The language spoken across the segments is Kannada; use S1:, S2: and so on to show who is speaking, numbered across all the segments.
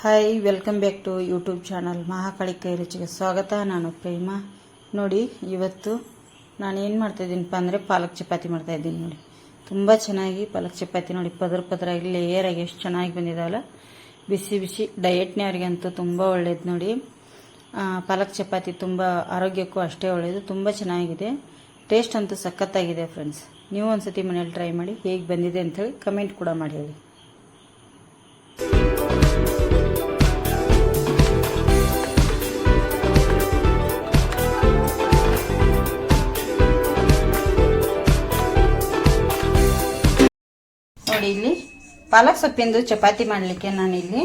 S1: Hi, welcome back to YouTube channel Mahakali ಕೈ ರುಚಿಗೆ ಸ್ವಾಗತ. ನಾನು ಪ್ರೇಮ. ನೋಡಿ, ಇವತ್ತು ನಾನು ಏನು ಮಾಡ್ತಾಯಿದ್ದೀನಪ್ಪ ಅಂದರೆ ಪಾಲಕ್ ಚಪಾತಿ ಮಾಡ್ತಾಯಿದ್ದೀನಿ. ನೋಡಿ, ತುಂಬ ಚೆನ್ನಾಗಿ ಪಾಲಕ್ ಚಪಾತಿ ನೋಡಿ, ಪದರಾಗಿ ಲೇಯರಾಗಿ ಎಷ್ಟು ಚೆನ್ನಾಗಿ ಬಂದಿದ್ದಾವಲ್ಲ. ಬಿಸಿ ಬಿಸಿ ಡಯಟ್ನವ್ರಿಗಂತೂ ತುಂಬ ಒಳ್ಳೇದು. ನೋಡಿ, ಪಾಲಕ್ ಚಪಾತಿ ತುಂಬ ಆರೋಗ್ಯಕ್ಕೂ ಅಷ್ಟೇ ಒಳ್ಳೆಯದು. ತುಂಬ ಚೆನ್ನಾಗಿದೆ, ಟೇಸ್ಟ್ ಅಂತೂ ಸಖತ್ತಾಗಿದೆ ಫ್ರೆಂಡ್ಸ್. ನೀವು ಒಂದ್ಸತಿ ಮನೇಲಿ ಟ್ರೈ ಮಾಡಿ, ಹೇಗೆ ಬಂದಿದೆ ಅಂಥೇಳಿ ಕಮೆಂಟ್ ಕೂಡ ಮಾಡಿ ಹೇಳಿ. ನೋಡಿ, ಇಲ್ಲಿ ಪಾಲಕ್ ಸೊಪ್ಪಿಂದು ಚಪಾತಿ ಮಾಡಲಿಕ್ಕೆ ನಾನು ಇಲ್ಲಿ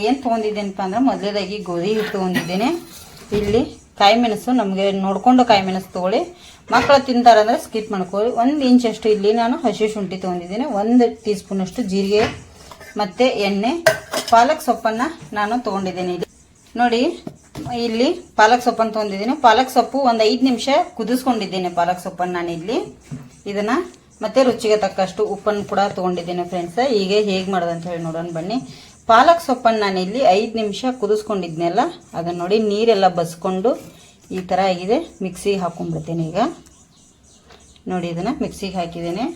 S1: ಏನು ತೊಗೊಂಡಿದ್ದೇನಪ್ಪ ಅಂದ್ರೆ, ಮೊದಲೇದಾಗಿ ಗೋಧಿ ಹಿಟ್ಟು ತೊಗೊಂಡಿದ್ದೇನೆ. ಇಲ್ಲಿ ಕಾಯಿ ಮೆಣಸು, ನಮಗೆ ನೋಡಿಕೊಂಡು ಕಾಯಿ ಮೆಣಸು ತೊಗೊಳ್ಳಿ. ಮಕ್ಕಳು ತಿಂತಾರಂದ್ರೆ ಸ್ಕಿಪ್ ಮಾಡ್ಕೊಳ್ಳಿ. 1 ಇಂಚಷ್ಟು ಇಲ್ಲಿ ನಾನು ಹಸಿ ಶುಂಠಿ ತೊಗೊಂಡಿದ್ದೇನೆ. 1 ಟೀ ಸ್ಪೂನಷ್ಟು ಜೀರಿಗೆ ಮತ್ತು ಎಣ್ಣೆ. ಪಾಲಕ್ ಸೊಪ್ಪನ್ನು ನಾನು ತೊಗೊಂಡಿದ್ದೇನೆ. ಇಲ್ಲಿ ನೋಡಿ, ಇಲ್ಲಿ ಪಾಲಕ್ ಸೊಪ್ಪನ್ನು ತೊಗೊಂಡಿದ್ದೇನೆ. ಪಾಲಕ್ ಸೊಪ್ಪು ಒಂದು 5 ನಿಮಿಷ ಕುದಿಸ್ಕೊಂಡಿದ್ದೇನೆ. ಪಾಲಕ್ ಸೊಪ್ಪನ್ನು ನಾನು ಇಲ್ಲಿ ಇದನ್ನು ಮತ್ತೆ ರುಚಿಗೆ ತಕ್ಕಷ್ಟು ಉಪ್ಪನ್ನು ಕೂಡ ತೊಗೊಂಡಿದ್ದೇನೆ ಫ್ರೆಂಡ್ಸ್. ಈಗ ಹೇಗೆ ಮಾಡೋದು ಅಂತ ಹೇಳಿ ನೋಡೋಣ ಬನ್ನಿ. ಪಾಲಕ್ ಸೊಪ್ಪನ್ನು ನಾನು ಇಲ್ಲಿ 5 ನಿಮಿಷ ಕುದಿಸ್ಕೊಂಡಿದ್ನೆಲ್ಲ, ಅದನ್ನು ನೋಡಿ ನೀರೆಲ್ಲ ಬಸ್ಕೊಂಡು ಈ ಥರ ಆಗಿದೆ. ಮಿಕ್ಸಿಗೆ ಹಾಕೊಂಡ್ಬಿಡ್ತೇನೆ. ಈಗ ನೋಡಿ, ಇದನ್ನು ಮಿಕ್ಸಿಗೆ ಹಾಕಿದ್ದೇನೆ.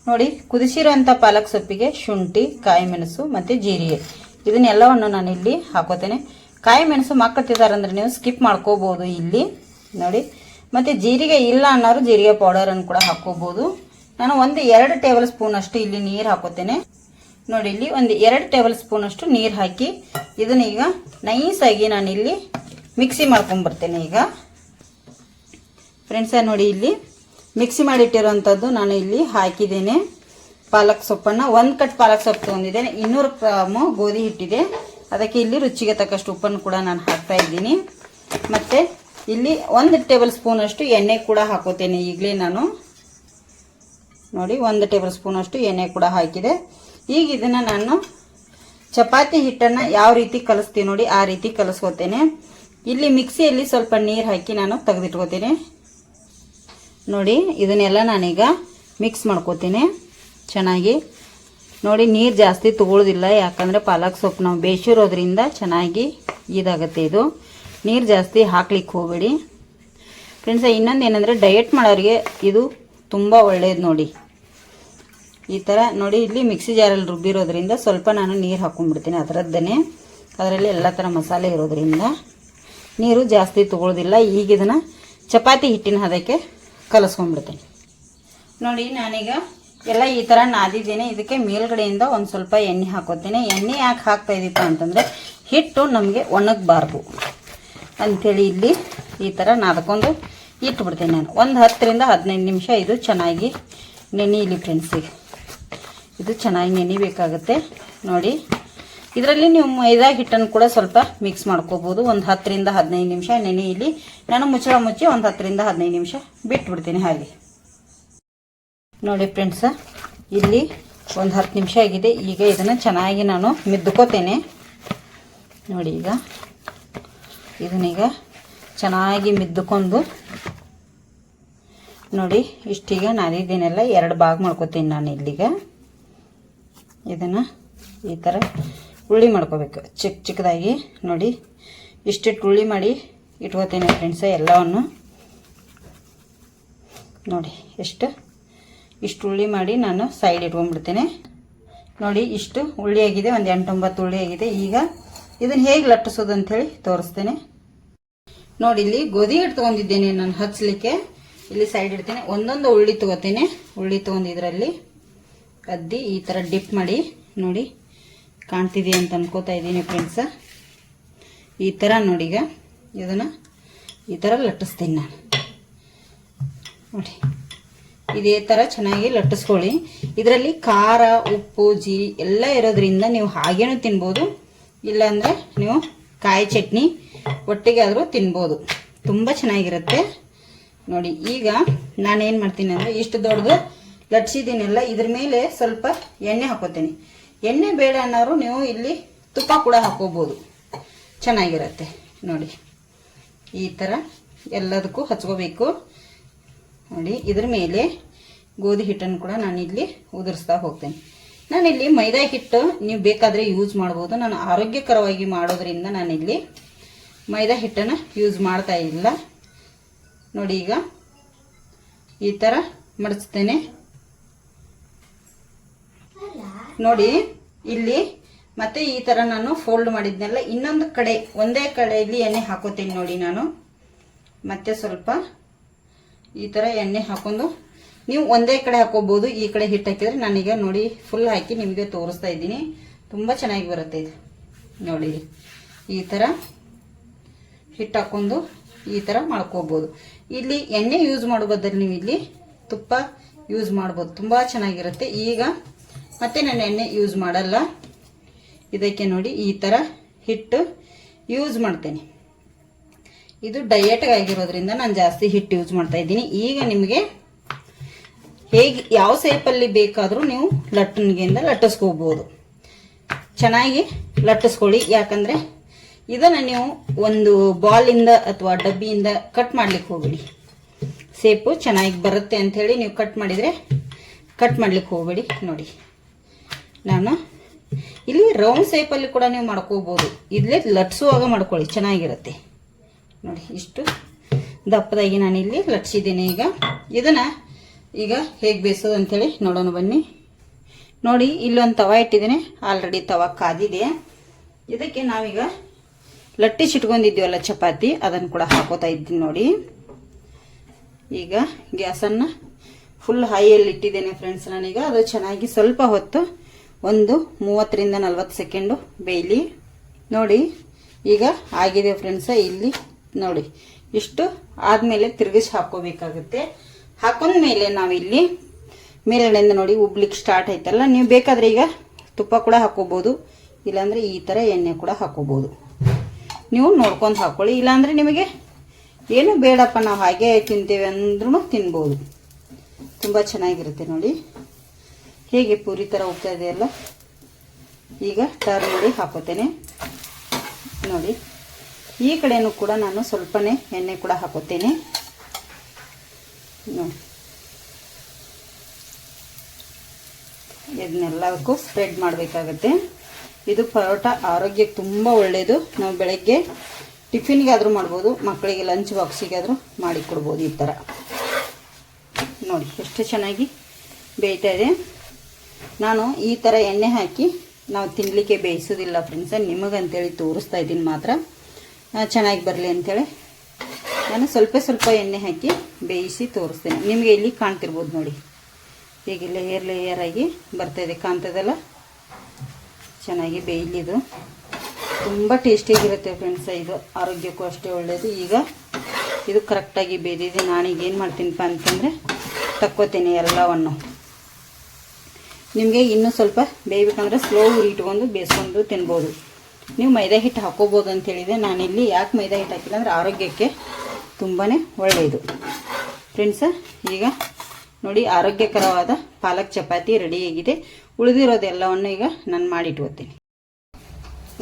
S1: ನೋಡಿ, ಕುದಿಸಿರೋಂಥ ಪಾಲಕ್ ಸೊಪ್ಪಿಗೆ ಶುಂಠಿ, ಕಾಯಿ ಮೆಣಸು ಮತ್ತು ಜೀರಿಗೆ ಇದನ್ನೆಲ್ಲವನ್ನು ನಾನು ಇಲ್ಲಿ ಹಾಕೋತೇನೆ. ಕಾಯಿ ಮೆಣಸು ಮಕ್ಕಳು ತಿಂತಾರಂದ್ರೆ ನೀವು ಸ್ಕಿಪ್ ಮಾಡ್ಕೋಬೋದು ಇಲ್ಲಿ ನೋಡಿ. ಮತ್ತು ಜೀರಿಗೆ ಇಲ್ಲ ಅನ್ನೋರು ಜೀರಿಗೆ ಪೌಡರನ್ನು ಕೂಡ ಹಾಕೋಬೋದು. ನಾನು 2 ಟೇಬಲ್ ಸ್ಪೂನ್ ಅಷ್ಟು ಇಲ್ಲಿ ನೀರು ಹಾಕೋತೇನೆ. ನೋಡಿ, ಇಲ್ಲಿ 2 ಟೇಬಲ್ ಸ್ಪೂನ್ ಅಷ್ಟು ನೀರು ಹಾಕಿ ಇದನ್ನ ಈಗ ನೈಸಾಗಿ ನಾನು ಇಲ್ಲಿ ಮಿಕ್ಸಿ ಮಾಡ್ಕೊಂಡ್ಬರ್ತೇನೆ. ಈಗ ಫ್ರೆಂಡ್ಸ ನೋಡಿ, ಇಲ್ಲಿ ಮಿಕ್ಸಿ ಮಾಡಿಟ್ಟಿರೋಂಥದ್ದು ನಾನು ಇಲ್ಲಿ ಹಾಕಿದ್ದೇನೆ. ಪಾಲಕ್ ಸೊಪ್ಪನ್ನು 1 ಕಟ್ ಪಾಲಕ್ ಸೊಪ್ಪು ತೊಗೊಂಡಿದ್ದೇನೆ. 200 ಗ್ರಾಮು ಗೋಧಿ ಹಿಟ್ಟಿದೆ. ಅದಕ್ಕೆ ಇಲ್ಲಿ ರುಚಿಗೆ ತಕ್ಕಷ್ಟು ಉಪ್ಪನ್ನು ಕೂಡ ನಾನು ಹಾಕ್ತಾ ಇದ್ದೀನಿ. ಮತ್ತು ಇಲ್ಲಿ 1 ಟೇಬಲ್ ಸ್ಪೂನ್ ಅಷ್ಟು ಎಣ್ಣೆ ಕೂಡ ಹಾಕೋತೇನೆ. ಈಗಲೇ ನಾನು ನೋಡಿ 1 ಟೇಬಲ್ ಸ್ಪೂನ್ ಅಷ್ಟು ಎಣ್ಣೆ ಕೂಡ ಹಾಕಿದೆ. ಈಗ ಇದನ್ನು ನಾನು ಚಪಾತಿ ಹಿಟ್ಟನ್ನು ಯಾವ ರೀತಿ ಕಲಿಸ್ತೀನಿ ನೋಡಿ, ಆ ರೀತಿ ಕಲಿಸ್ಕೋತೇನೆ. ಇಲ್ಲಿ ಮಿಕ್ಸಿಯಲ್ಲಿ ಸ್ವಲ್ಪ ನೀರು ಹಾಕಿ ನಾನು ತೆಗೆದಿಟ್ಕೋತೇನೆ. ನೋಡಿ, ಇದನ್ನೆಲ್ಲ ನಾನೀಗ ಮಿಕ್ಸ್ ಮಾಡ್ಕೋತೇನೆ ಚೆನ್ನಾಗಿ. ನೋಡಿ, ನೀರು ಜಾಸ್ತಿ ತಗೊಳ್ಳೋದಿಲ್ಲ, ಯಾಕಂದರೆ ಪಾಲಕ್ ಸೊಪ್ಪು ನಾವು ಬೇಯಿಸಿರೋದ್ರಿಂದ ಚೆನ್ನಾಗಿ ಇದಾಗುತ್ತೆ. ಇದು ನೀರು ಜಾಸ್ತಿ ಹಾಕ್ಲಿಕ್ಕೆ ಹೋಗಬೇಡಿ ಫ್ರೆಂಡ್ಸ. ಇನ್ನೊಂದು ಏನಂದರೆ, ಡಯಟ್ ಮಾಡೋರಿಗೆ ಇದು ತುಂಬ ಒಳ್ಳೆಯದು. ನೋಡಿ, ಈ ಥರ ನೋಡಿ, ಇಲ್ಲಿ ಮಿಕ್ಸಿ ಜಾರಲ್ಲಿ ರುಬ್ಬಿರೋದ್ರಿಂದ ಸ್ವಲ್ಪ ನಾನು ನೀರು ಹಾಕ್ಕೊಂಡ್ಬಿಡ್ತೀನಿ. ಅದರಲ್ಲಿ ಎಲ್ಲ ಥರ ಮಸಾಲೆ ಇರೋದ್ರಿಂದ ನೀರು ಜಾಸ್ತಿ ತಗೊಳ್ಳೋದಿಲ್ಲ. ಈಗ ಇದನ್ನು ಚಪಾತಿ ಹಿಟ್ಟಿನ ಹದಕ್ಕೆ ಕಲಸ್ಕೊಂಡ್ಬಿಡ್ತೀನಿ. ನೋಡಿ, ನಾನೀಗ ಎಲ್ಲ ಈ ಥರ ನಾದಿದ್ದೇನೆ. ಇದಕ್ಕೆ ಮೇಲ್ಗಡೆಯಿಂದ ಒಂದು ಸ್ವಲ್ಪ ಎಣ್ಣೆ ಹಾಕೋತೇನೆ. ಎಣ್ಣೆ ಯಾಕೆ ಹಾಕ್ತಾ ಇದ್ದೀಪ ಅಂತಂದರೆ, ಹಿಟ್ಟು ನಮಗೆ ಒಣಗಬಾರ್ದು ಅಂಥೇಳಿ ಇಲ್ಲಿ ಈ ಥರ ನಾದ್ಕೊಂಡು ಇಟ್ಬಿಡ್ತೇನೆ ನಾನು. ಒಂದು 10 ರಿಂದ 15 ನಿಮಿಷ ಇದು ಚೆನ್ನಾಗಿ ನೆನೆಯಲಿ ಫ್ರೆಂಡ್ಸಿಗೆ. ಇದು ಚೆನ್ನಾಗಿ ನೆನಿಬೇಕಾಗುತ್ತೆ. ನೋಡಿ, ಇದರಲ್ಲಿ ನೀವು ಮೈದಾ ಹಿಟ್ಟನ್ನು ಕೂಡ ಸ್ವಲ್ಪ ಮಿಕ್ಸ್ ಮಾಡ್ಕೋಬೋದು. ಒಂದು 10 ರಿಂದ 15 ನಿಮಿಷ ನೆನೆಯಲಿ. ನಾನು ಮುಚ್ಚಳ ಮುಚ್ಚಿ ಒಂದು 10 ರಿಂದ 15 ನಿಮಿಷ ಬಿಟ್ಬಿಡ್ತೀನಿ ಹಾಗೆ. ನೋಡಿ ಫ್ರೆಂಡ್ಸ, ಇಲ್ಲಿ ಒಂದು 10 ನಿಮಿಷ ಆಗಿದೆ. ಈಗ ಇದನ್ನು ಚೆನ್ನಾಗಿ ನಾನು ಮಿದ್ಕೋತೇನೆ. ನೋಡಿ, ಈಗ ಇದನ್ನೀಗ ಚೆನ್ನಾಗಿ ಮಿದ್ದುಕೊಂಡು ನೋಡಿ, ಇಷ್ಟೀಗ ನಾನಿದ್ದೇನೆಲ್ಲ 2 ಭಾಗ ಮಾಡ್ಕೋತೀನಿ ನಾನು. ಇಲ್ಲಿಗ ಇದನ್ನು ಈ ಥರ ಉಳ್ಳಿ ಮಾಡ್ಕೋಬೇಕು ಚಿಕ್ಕದಾಗಿ. ನೋಡಿ, ಇಷ್ಟಿಟ್ಟು ಉಳ್ಳಿ ಮಾಡಿ ಇಟ್ಕೋತೇನೆ ಫ್ರೆಂಡ್ಸ ಎಲ್ಲವನ್ನು. ನೋಡಿ, ಇಷ್ಟು ಉಳ್ಳಿ ಮಾಡಿ ನಾನು ಸೈಡ್ ಇಟ್ಕೊಂಡ್ಬಿಡ್ತೇನೆ. ನೋಡಿ, ಇಷ್ಟು ಉಳ್ಳಿ ಆಗಿದೆ, ಒಂದು 8-9 ಉಳ್ಳಿ ಆಗಿದೆ. ಈಗ ಇದನ್ನು ಹೇಗೆ ಲಟ್ಟಿಸೋದು ಅಂಥೇಳಿ ತೋರಿಸ್ತೇನೆ. ನೋಡಿ, ಇಲ್ಲಿ ಗೋಧಿ ಹಿಟ್ಟು ತೊಗೊಂಡಿದ್ದೇನೆ ನಾನು ಹಚ್ಚಲಿಕ್ಕೆ. ಇಲ್ಲಿ ಸೈಡ್ ಇಡ್ತೇನೆ. ಒಂದೊಂದು ಉಳ್ಳಿ ತೊಗೋತೇನೆ. ಉಳ್ಳಿ ತೊಗೊಂಡು ಇದರಲ್ಲಿ ಅದ್ದಿ ಈ ಥರ ಡಿಪ್ ಮಾಡಿ, ನೋಡಿ ಕಾಣ್ತಿದೆ ಅಂತ ಅನ್ಕೋತಾ ಇದ್ದೀನಿ ಫ್ರೆಂಡ್ಸ. ಈ ಥರ ನೋಡಿ, ಈಗ ಇದನ್ನು ಈ ಥರ ಲಟ್ಟಿಸ್ತೀನಿ ನಾನು. ನೋಡಿ, ಇದೇ ಥರ ಚೆನ್ನಾಗಿ ಲಟ್ಟಿಸ್ಕೊಳ್ಳಿ. ಇದರಲ್ಲಿ ಖಾರ, ಉಪ್ಪು, ಜೀರಿ ಎಲ್ಲ ಇರೋದ್ರಿಂದ ನೀವು ಹಾಗೇನೂ ತಿನ್ಬೋದು, ಇಲ್ಲಾಂದರೆ ನೀವು ಕಾಯಿ ಚಟ್ನಿ ಒಟ್ಟಿಗೆ ಆದರೂ ತಿನ್ಬೋದು. ತುಂಬ ಚೆನ್ನಾಗಿರುತ್ತೆ. ನೋಡಿ, ಈಗ ನಾನೇನು ಮಾಡ್ತೀನಿ ಅಂದರೆ, ಇಷ್ಟು ದೊಡ್ಡದು ಲಟ್ಸಿದ್ದೀನೆಲ್ಲ, ಇದ್ರ ಮೇಲೆ ಸ್ವಲ್ಪ ಎಣ್ಣೆ ಹಾಕೋತೀನಿ. ಎಣ್ಣೆ ಬೇಡ ಅನ್ನೋರು ನೀವು ಇಲ್ಲಿ ತುಪ್ಪ ಕೂಡ ಹಾಕೋಬೋದು, ಚೆನ್ನಾಗಿರುತ್ತೆ. ನೋಡಿ, ಈ ಥರ ಎಲ್ಲದಕ್ಕೂ ಹಚ್ಕೋಬೇಕು. ನೋಡಿ, ಇದ್ರ ಮೇಲೆ ಗೋಧಿ ಹಿಟ್ಟನ್ನು ಕೂಡ ನಾನು ಇಲ್ಲಿ ಉದುರಿಸ್ತಾ ಹೋಗ್ತೇನೆ. ನಾನಿಲ್ಲಿ ಮೈದಾ ಹಿಟ್ಟು ನೀವು ಬೇಕಾದರೆ ಯೂಸ್ ಮಾಡ್ಬೋದು. ನಾನು ಆರೋಗ್ಯಕರವಾಗಿ ಮಾಡೋದ್ರಿಂದ ನಾನಿಲ್ಲಿ ಮೈದಾ ಹಿಟ್ಟನ್ನು ಯೂಸ್ ಮಾಡ್ತಾ ಇಲ್ಲ. ನೋಡಿ ಈಗ ಈ ಥರ ಮಡಿಸ್ತೇನೆ. ನೋಡಿ ಇಲ್ಲಿ ಮತ್ತೆ ಈ ಥರ ನಾನು ಫೋಲ್ಡ್ ಮಾಡಿದ್ನೆಲ್ಲ ಇನ್ನೊಂದು ಕಡೆ ಒಂದೇ ಕಡೆಯಲ್ಲಿ ಎಣ್ಣೆ ಹಾಕೋತೀನಿ. ನೋಡಿ ನಾನು ಮತ್ತೆ ಸ್ವಲ್ಪ ಈ ಥರ ಎಣ್ಣೆ ಹಾಕೊಂಡು ನೀವು ಒಂದೇ ಕಡೆ ಹಾಕೋಬಹುದು. ಈ ಕಡೆ ಹಿಟ್ಟು ಹಾಕಿದ್ರೆ ನಾನೀಗ ನೋಡಿ ಫುಲ್ ಹಾಕಿ ನಿಮಗೆ ತೋರಿಸ್ತಾ ಇದ್ದೀನಿ. ತುಂಬ ಚೆನ್ನಾಗಿ ಬರುತ್ತೆ ಇದು. ನೋಡಿ ಈ ಥರ ಹಿಟ್ಟು ಹಾಕೊಂಡು ಈ ಥರ ಮಾಡ್ಕೋಬಹುದು. ಇಲ್ಲಿ ಎಣ್ಣೆ ಯೂಸ್ ಮಾಡೋ ಬದಲು ನೀವು ಇಲ್ಲಿ ತುಪ್ಪ ಯೂಸ್ ಮಾಡ್ಬೋದು, ತುಂಬ ಚೆನ್ನಾಗಿರುತ್ತೆ. ಈಗ ಮತ್ತೆ ನಾನು ಎಣ್ಣೆ ಯೂಸ್ ಮಾಡಲ್ಲ. ಇದಕ್ಕೆ ನೋಡಿ ಈ ಥರ ಹಿಟ್ಟು ಯೂಸ್ ಮಾಡ್ತೇನೆ. ಇದು ಡಯೆಟ್ಗೆ ಆಗಿರೋದ್ರಿಂದ ನಾನು ಜಾಸ್ತಿ ಹಿಟ್ಟು ಯೂಸ್ ಮಾಡ್ತಾ ಇದ್ದೀನಿ. ಈಗ ನಿಮಗೆ ಹೇಗೆ ಯಾವ ಶೇಪಲ್ಲಿ ಬೇಕಾದರೂ ನೀವು ಲಟ್ಟಣಿಗೆಯಿಂದ ಲಟ್ಟಿಸ್ಕೋಬೋದು. ಚೆನ್ನಾಗಿ ಲಟ್ಟಿಸ್ಕೊಳ್ಳಿ. ಯಾಕಂದರೆ ಇದನ್ನು ನೀವು ಒಂದು ಬಾಲಿಂದ ಅಥವಾ ಡಬ್ಬಿಯಿಂದ ಕಟ್ ಮಾಡ್ಲಿಕ್ಕೆ ಹೋಗಬೇಡಿ. ಶೇಪು ಚೆನ್ನಾಗಿ ಬರುತ್ತೆ ಅಂಥೇಳಿ ನೀವು ಕಟ್ ಮಾಡಿದರೆ ಕಟ್ ಮಾಡ್ಲಿಕ್ಕೆ ಹೋಗಬೇಡಿ. ನೋಡಿ ನಾನು ಇಲ್ಲಿ ರೌಂಡ್ ಶೇಪಲ್ಲಿ ಕೂಡ ನೀವು ಮಾಡ್ಕೋಬೋದು. ಇಲ್ಲೇ ಲಟ್ಸುವಾಗ ಮಾಡ್ಕೊಳ್ಳಿ, ಚೆನ್ನಾಗಿರುತ್ತೆ. ನೋಡಿ ಇಷ್ಟು ದಪ್ಪದಾಗಿ ನಾನಿಲ್ಲಿ ಲಟ್ಸಿದ್ದೀನಿ. ಈಗ ಇದನ್ನು ಈಗ ಹೇಗೆ ಬೇಯಿಸೋದು ಅಂಥೇಳಿ ನೋಡೋಣ ಬನ್ನಿ. ನೋಡಿ ಇಲ್ಲೊಂದು ತವ ಇಟ್ಟಿದ್ದೀನಿ. ಆಲ್ರೆಡಿ ತವ ಕಾದಿದೆ. ಇದಕ್ಕೆ ನಾವೀಗ ಲಟ್ಟಿಸಿಟ್ಕೊಂಡಿದ್ದೀವಲ್ಲ ಚಪಾತಿ, ಅದನ್ನು ಕೂಡ ಹಾಕೋತಾ ಇದ್ದೀನಿ. ನೋಡಿ ಈಗ ಗ್ಯಾಸನ್ನು ಫುಲ್ ಹೈಯಲ್ಲಿ ಇಟ್ಟಿದ್ದೇನೆ ಫ್ರೆಂಡ್ಸ್. ನಾನೀಗ ಅದು ಚೆನ್ನಾಗಿ ಸ್ವಲ್ಪ ಹೊತ್ತು ಒಂದು 30ರಿಂದ 40 ಸೆಕೆಂಡು ಬೇಯಲಿ. ನೋಡಿ ಈಗ ಆಗಿದೆ ಫ್ರೆಂಡ್ಸ. ಇಲ್ಲಿ ನೋಡಿ ಇಷ್ಟು ಆದಮೇಲೆ ತಿರುಗಿಸಿ ಹಾಕೋಬೇಕಾಗುತ್ತೆ. ಹಾಕೊಂಡ್ಮೇಲೆ ನಾವಿಲ್ಲಿ ಮೇಲ್ಗಡೆಯಿಂದ ನೋಡಿ ಉಬ್ಲಿಕ್ಕೆ ಸ್ಟಾರ್ಟ್ ಆಯ್ತಲ್ಲ, ನೀವು ಬೇಕಾದರೆ ಈಗ ತುಪ್ಪ ಕೂಡ ಹಾಕೋಬೋದು, ಇಲ್ಲಾಂದರೆ ಈ ಥರ ಎಣ್ಣೆ ಕೂಡ ಹಾಕೋಬೋದು. ನೀವು ನೋಡ್ಕೊಂಡು ಹಾಕೊಳ್ಳಿ. ಇಲ್ಲಾಂದರೆ ನಿಮಗೆ ಏನು ಬೇಡಪ್ಪ ನಾವು ಹಾಗೆ ತಿಂತೇವೆ ಅಂದ್ರೂ ತಿನ್ಬೋದು. ತುಂಬ ಚೆನ್ನಾಗಿರುತ್ತೆ. ನೋಡಿ ಹೇಗೆ ಪೂರಿ ಥರ ಹೋಗ್ತಾ ಇದೆಯಲ್ಲ. ಈಗ ಟರ್ನ್ ಮಾಡಿ ಹಾಕೋತೇನೆ. ನೋಡಿ ಈ ಕಡೆನೂ ಕೂಡ ನಾನು ಸ್ವಲ್ಪನೇ ಎಣ್ಣೆ ಕೂಡ ಹಾಕೋತೇನೆ. ನೋಡಿ ಇದನ್ನೆಲ್ಲಕ್ಕೂ ಸ್ಪ್ರೆಡ್ ಮಾಡಬೇಕಾಗತ್ತೆ. ಇದು ಪರೋಟ ಆರೋಗ್ಯಕ್ಕೆ ತುಂಬ ಒಳ್ಳೆಯದು. ನಾವು ಬೆಳಗ್ಗೆ ಟಿಫಿನ್ಗಾದರೂ ಮಾಡ್ಬೋದು, ಮಕ್ಕಳಿಗೆ ಲಂಚ್ ಬಾಕ್ಸಿಗಾದರೂ ಮಾಡಿ ಕೊಡ್ಬೋದು. ಈ ಥರ ನೋಡಿ ಎಷ್ಟು ಚೆನ್ನಾಗಿ ಬೇಯ್ತಾ ಇದೆ. ನಾನು ಈ ಥರ ಎಣ್ಣೆ ಹಾಕಿ ನಾವು ತಿನ್ನಲಿಕ್ಕೆ ಬೇಯಿಸೋದಿಲ್ಲ ಫ್ರೆಂಡ್ಸ, ನಿಮಗಂತೇಳಿ ತೋರಿಸ್ತಾ ಇದ್ದೀನಿ ಮಾತ್ರ, ಚೆನ್ನಾಗಿ ಬರಲಿ ಅಂಥೇಳಿ ನಾನು ಸ್ವಲ್ಪ ಸ್ವಲ್ಪ ಎಣ್ಣೆ ಹಾಕಿ ಬೇಯಿಸಿ ತೋರಿಸ್ತೇನೆ. ನಿಮಗೆ ಇಲ್ಲಿ ಕಾಣ್ತಿರ್ಬೋದು ನೋಡಿ ಹೀಗೆ ಲೇಯರ್ ಲೇಯರ್ ಆಗಿ ಬರ್ತಾಯಿದೆ, ಕಾಣ್ತದಲ್ಲ. ಚೆನ್ನಾಗಿ ಬೇಯಲಿದು ತುಂಬ ಟೇಸ್ಟಿಯಾಗಿರುತ್ತೆ ಫ್ರೆಂಡ್ಸ. ಇದು ಆರೋಗ್ಯಕ್ಕೂ ಅಷ್ಟೇ ಒಳ್ಳೆಯದು. ಈಗ ಇದು ಕರೆಕ್ಟಾಗಿ ಬೇಯ್ದಿದೆ. ನಾನೀಗ ಏನು ಮಾಡ್ತೀನಪ್ಪ ಅಂತಂದರೆ ತಕ್ಕೋತೀನಿ ಎಲ್ಲವನ್ನು. ನಿಮಗೆ ಇನ್ನೂ ಸ್ವಲ್ಪ ಬೇಯಬೇಕಂದ್ರೆ ಸ್ಲೋ ಉರಿ ಇಟ್ಕೊಂಡು ಬೇಯಿಸ್ಕೊಂಡು ತಿನ್ಬೋದು. ನೀವು ಮೈದಾ ಹಿಟ್ಟು ಹಾಕೋಬೋದು ಅಂತೇಳಿದೆ. ನಾನಿಲ್ಲಿ ಯಾಕೆ ಮೈದಾ ಹಿಟ್ಟು ಹಾಕಿಲ್ಲ ಅಂದರೆ ಆರೋಗ್ಯಕ್ಕೆ ತುಂಬಾ ಒಳ್ಳೆಯದು ಫ್ರೆಂಡ್ಸ. ಈಗ ನೋಡಿ ಆರೋಗ್ಯಕರವಾದ ಪಾಲಕ್ ಚಪಾತಿ ರೆಡಿಯಾಗಿದೆ. ಉಳಿದಿರೋದೆಲ್ಲವನ್ನು ಈಗ ನಾನು ಮಾಡಿಟ್ಕೋತೀನಿ.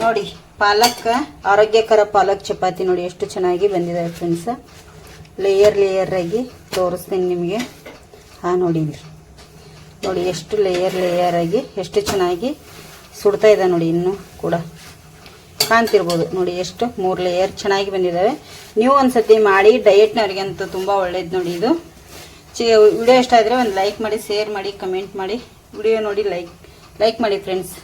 S1: ನೋಡಿ ಪಾಲಕ್ ಆರೋಗ್ಯಕರ ಪಾಲಕ್ ಚಪಾತಿ ನೋಡಿ ಎಷ್ಟು ಚೆನ್ನಾಗಿ ಬಂದಿದೆ ಫ್ರೆಂಡ್ಸ. ಲೇಯರ್ ಲೇಯರ್ ಆಗಿ ತೋರಿಸ್ತೀನಿ ನಿಮಗೆ. ನೋಡಿ ನೋಡಿ ಎಷ್ಟು ಲೇಯರ್ ಲೇಯರ್ ಆಗಿ ಎಷ್ಟು ಚೆನ್ನಾಗಿ ಸುಡ್ತಾ ಇದೆ ನೋಡಿ. ಇನ್ನೂ ಕೂಡ ಕಾಣ್ತಿರ್ಬೋದು ನೋಡಿ ಎಷ್ಟು 3 ಲೇಯರ್ ಚೆನ್ನಾಗಿ ಬಂದಿದ್ದಾವೆ. ನೀವು ಒಂದ್ಸತಿ ಮಾಡಿ, ಡಯೆಟ್ನವ್ರಿಗಂತೂ ತುಂಬ ಒಳ್ಳೇದು ನೋಡಿ ಇದು. ವಿಡಿಯೋ ಇಷ್ಟ ಆದರೆ ಒಂದು ಲೈಕ್ ಮಾಡಿ, ಶೇರ್ ಮಾಡಿ, ಕಮೆಂಟ್ ಮಾಡಿ. ವಿಡಿಯೋ ನೋಡಿ ಲೈಕ್ ಮಾಡಿ ಫ್ರೆಂಡ್ಸ್.